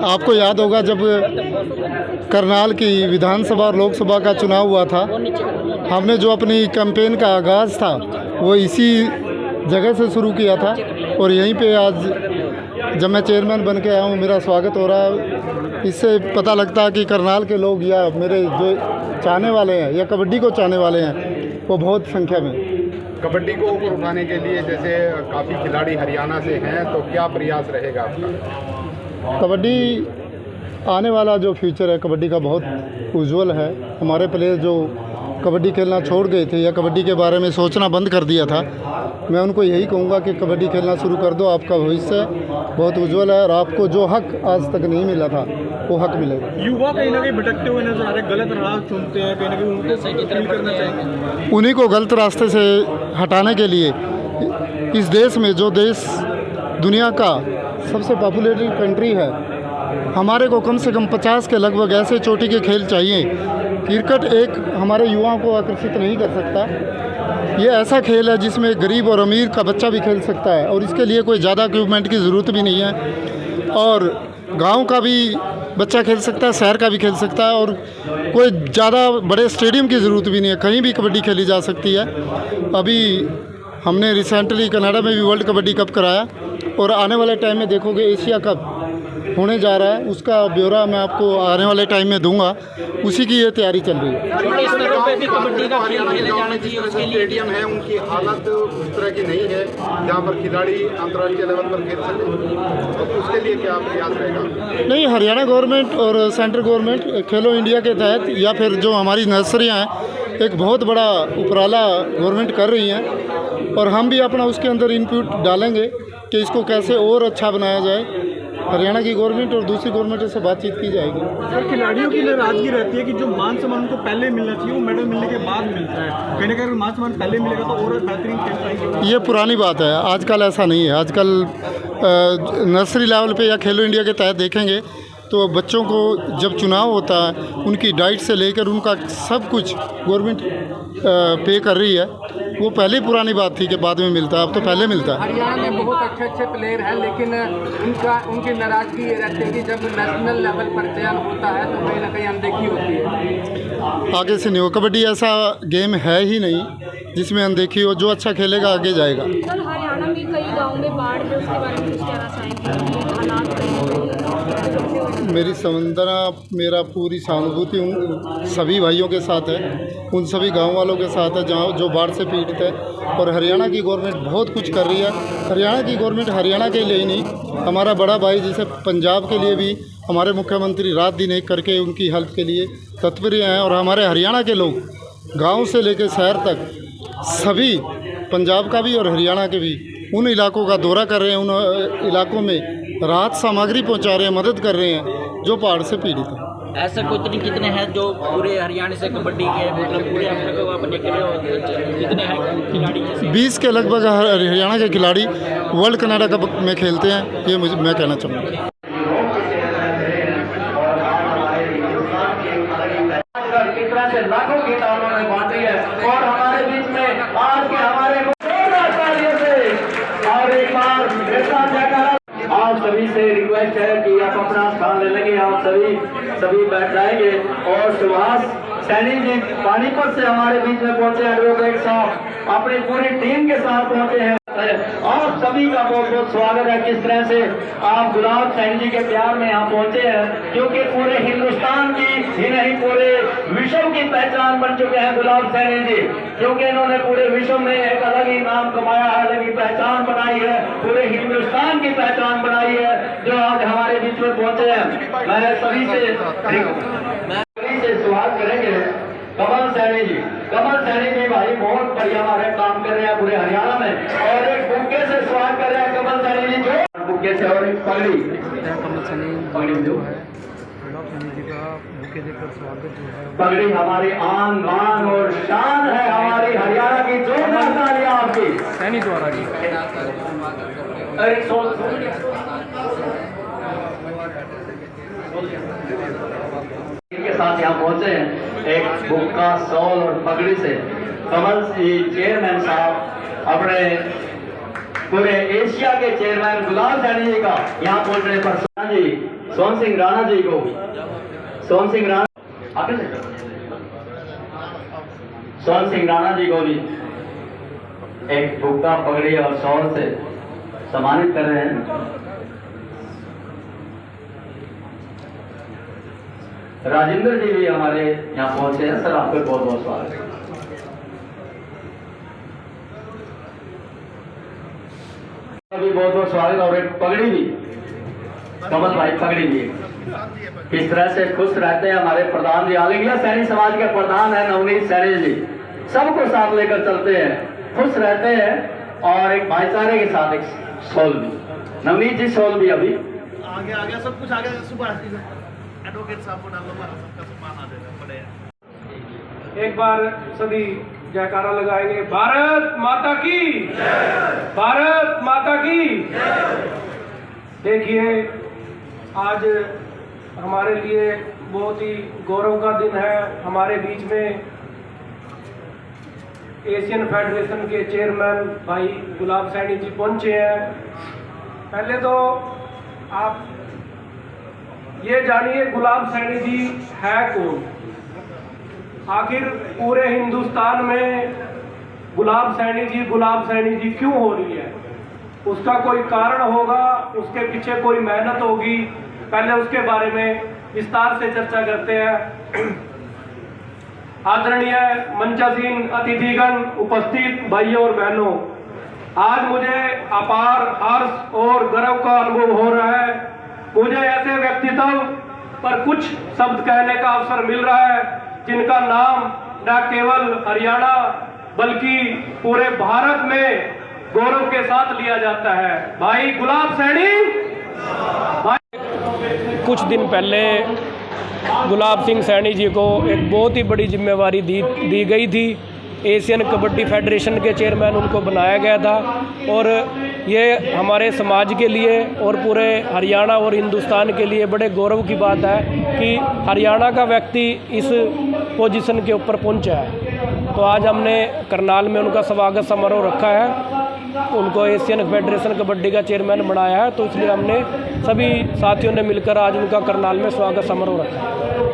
आपको याद होगा जब करनाल की विधानसभा और लोकसभा का चुनाव हुआ था, हमने जो अपनी कैंपेन का आगाज़ था वो इसी जगह से शुरू किया था और यहीं पे आज जब मैं चेयरमैन बन के आया हूँ मेरा स्वागत हो रहा है। इससे पता लगता है कि करनाल के लोग या मेरे जो चाहने वाले हैं या कबड्डी को चाहने वाले हैं वो बहुत संख्या में। कबड्डी को ऊपर उठाने के लिए जैसे काफ़ी खिलाड़ी हरियाणा से हैं, तो क्या प्रयास रहेगा आपका? कबड्डी आने वाला जो फ्यूचर है कबड्डी का बहुत उज्जवल है। हमारे प्लेयर जो कबड्डी खेलना छोड़ गए थे या कबड्डी के बारे में सोचना बंद कर दिया था, मैं उनको यही कहूँगा कि कबड्डी खेलना शुरू कर दो। आपका भविष्य बहुत उज्जवल है और आपको जो हक आज तक नहीं मिला था वो हक मिलेगा। युवा कहीं ना कहीं भटकते हुए नजर आ रहे, गलत राह चुनते हैं, कहीं ना कहीं उनको सही तरफ करना चाहिए। उन्हीं को गलत रास्ते से हटाने के लिए इस देश में जो देश दुनिया का सबसे पॉपुलेटेड कंट्री है, हमारे को कम से कम 50 के लगभग ऐसे चोटी के खेल चाहिए। क्रिकेट एक हमारे युवाओं को आकर्षित नहीं कर सकता। ये ऐसा खेल है जिसमें गरीब और अमीर का बच्चा भी खेल सकता है और इसके लिए कोई ज़्यादा इक्विपमेंट की ज़रूरत भी नहीं है और गांव का भी बच्चा खेल सकता है, शहर का भी खेल सकता है और कोई ज़्यादा बड़े स्टेडियम की ज़रूरत भी नहीं है, कहीं भी कबड्डी खेली जा सकती है। अभी हमने रिसेंटली कनाडा में भी वर्ल्ड कबड्डी कप कराया और आने वाले टाइम में देखोगे एशिया कप होने जा रहा है, उसका ब्यौरा मैं आपको आने वाले टाइम में दूंगा। उसी की ये तैयारी चल रही है। स्टेडियम है उनकी हालत उस तरह की नहीं है जहाँ पर खिलाड़ी अंतर्राष्ट्रीय लेवल पर खेल सके, तो उसके लिए क्या प्रयास रहेगा? नहीं, हरियाणा गवर्नमेंट और सेंट्रल गवर्नमेंट खेलो इंडिया के तहत या फिर जो हमारी नर्सरियाँ हैं एक बहुत बड़ा उपराला गवर्नमेंट कर रही हैं और हम भी अपना उसके अंदर इनपुट डालेंगे कि इसको कैसे और अच्छा बनाया जाए। हरियाणा की गवर्नमेंट और दूसरी गवर्नमेंट से बातचीत की जाएगी। सर, खिलाड़ियों की नाराजगी रहती है कि जो मान सम्मान उनको पहले मिलना चाहिए वो मेडल मिलने के बाद मिलता है। कहीं ना कहीं मान सम्मान पहले मिलेगा तो और बेहतरीन खेल पाएंगे। ये पुरानी बात है, आजकल ऐसा नहीं है। आजकल नर्सरी लेवल पे या खेलो इंडिया के तहत देखेंगे तो बच्चों को जब चुनाव होता है उनकी डाइट से लेकर उनका सब कुछ गवर्नमेंट पे कर रही है। वो पहले पुरानी बात थी कि बाद में मिलता है, अब तो पहले मिलता है। हरियाणा में बहुत अच्छे प्लेयर हैं लेकिन उनकी नाराजगी ये रहती है कि जब नेशनल लेवल पर चयन होता है तो कहीं ना कहीं अनदेखी होती है। आगे से नहीं हो, कबड्डी ऐसा गेम है ही नहीं जिसमें अनदेखी हो। जो अच्छा खेलेगा आगे जाएगा। सर, हरियाणा में कई गाँव में बाढ़ है, उसके बारे में कुछ कहना चाहेंगे? हालात मेरी समंदना मेरा पूरी सहानुभूति उन सभी भाइयों के साथ है, उन सभी गांव वालों के साथ है जहाँ जो बाढ़ से पीड़ित है। और हरियाणा की गवर्नमेंट बहुत कुछ कर रही है। हरियाणा की गवर्नमेंट हरियाणा के लिए ही नहीं, हमारा बड़ा भाई जैसे पंजाब के लिए भी हमारे मुख्यमंत्री रात दिन एक करके उनकी हेल्प के लिए तत्पर हैं। और हमारे हरियाणा के लोग गाँव से लेकर शहर तक सभी, पंजाब का भी और हरियाणा के भी, उन इलाकों का दौरा कर रहे हैं, उन इलाकों में राहत सामग्री पहुंचा रहे हैं, मदद कर रहे हैं जो बाढ़ से पीड़ित हैं। ऐसे कितने हैं जो पूरे हरियाणा से कबड्डी के मतलब पूरे अफ्रीका को आप निकले हो, कितने हैं खिलाड़ी? 20 के लगभग हरियाणा के खिलाड़ी वर्ल्ड कनाडा कप में खेलते हैं, ये मैं कहना चाहूँगा। लाखों की तालों में बांटी है और हमारे बीच में आज के हमारे और एक बार आप सभी से रिक्वेस्ट है कि आप अपना स्थान ले लेंगे। आप सभी बैठ जाएंगे। और सुभाष सैनी जी पानीपत से हमारे बीच में पहुंचे, एडवोकेट साहब अपनी पूरी टीम के साथ पहुंचे हैं। आप सभी का बहुत बहुत स्वागत है। किस तरह से आप गुलाब सैनी जी के प्यार में यहाँ पहुंचे हैं, क्योंकि पूरे हिंदुस्तान की ही नहीं पूरे विश्व की पहचान बन चुके हैं गुलाब सैनी जी, क्योंकि इन्होंने पूरे विश्व में एक अलग ही नाम कमाया है, अलग ही पहचान बनाई है, पूरे हिंदुस्तान की पहचान बनाई है, जो आज हमारे बीच में पहुंचे हैं। मैं सभी से स्वागत करेंगे कमल सैनी जी। कमल सैनी जी भाई बहुत बढ़िया हमारे काम कर रहे हैं पूरे हरियाणा में, और एक बुक्के से स्वागत कर रहे हैं कमल सैनी जी, जो बुक्के से, और एक पगड़ी कमल सैनी पगड़ी जो है पगड़ी हमारी आन बान और शान है, हमारी हरियाणा की जोरदार तालियां आपकी सैनी द्वारा जी। इनके साथ यहाँ पहुंचे हैं एक बुक्का, शॉल और पगड़ी से कमल जी चेयरमैन साहब अपने पूरे एशिया के चेयरमैन गुलाब सैनी जी का यहाँ पहुंचने पर जी सोहन सिंह राणा जी को भी, सोहन सिंह राणा आगे से सोहन सिंह राणा जी को भी एक भुगता पगड़ी और शॉल से सम्मानित कर रहे हैं। राजेंद्र जी भी हमारे यहाँ पहुंचे हैं। सर आपका बहुत बहुत स्वागत है। अभी बहुत बहुत स्वागत। और एक पगड़ी भी, कमल भाई पगड़ी भी किस तरह से खुश रहते हैं हमारे प्रधान जी, ऑल इंडिया सैनी समाज के प्रधान है नवनीत सैनी जी, सबको साथ लेकर चलते हैं, खुश रहते हैं और एक भाईचारे के साथ एक सोल भी। नवनीत जी सोल भी अभी आगे सब कुछ आगे सुबह एडवोकेट साहब को डालो, सबका सम्मान आ जाएगा बड़े। एक बार सभी जयकारा लगाएंगे, भारत माता की, भारत माता की। देखिए आज हमारे लिए बहुत ही गौरव का दिन है। हमारे बीच में एशियन फेडरेशन के चेयरमैन भाई गुलाब सैनी जी पहुंचे हैं। पहले तो आप ये जानिए गुलाब सैनी जी है कौन। आखिर पूरे हिंदुस्तान में गुलाब सैनी जी क्यों हो रही है? उसका कोई कारण होगा, उसके पीछे कोई मेहनत होगी। पहले उसके बारे में विस्तार से चर्चा करते हैं। आदरणीय मंचासीन अतिथिगण, उपस्थित भाइयों और बहनों, आज मुझे अपार हर्ष और गर्व का अनुभव हो रहा है। मुझे ऐसे व्यक्तित्व पर कुछ शब्द कहने का अवसर मिल रहा है जिनका नाम न केवल हरियाणा बल्कि पूरे भारत में गौरव के साथ लिया जाता है। भाई गुलाब सैनी। कुछ दिन पहले गुलाब सिंह सैनी जी को एक बहुत ही बड़ी जिम्मेवारी दी गई थी। एशियन कबड्डी फेडरेशन के चेयरमैन उनको बनाया गया था और ये हमारे समाज के लिए और पूरे हरियाणा और हिंदुस्तान के लिए बड़े गौरव की बात है कि हरियाणा का व्यक्ति इस पोजीशन के ऊपर पहुंचा है। तो आज हमने करनाल में उनका स्वागत समारोह रखा है। उनको एशियन फेडरेशन कबड्डी का चेयरमैन बनाया है, तो इसलिए हमने सभी साथियों ने मिलकर आज उनका करनाल में स्वागत समारोह रखा है।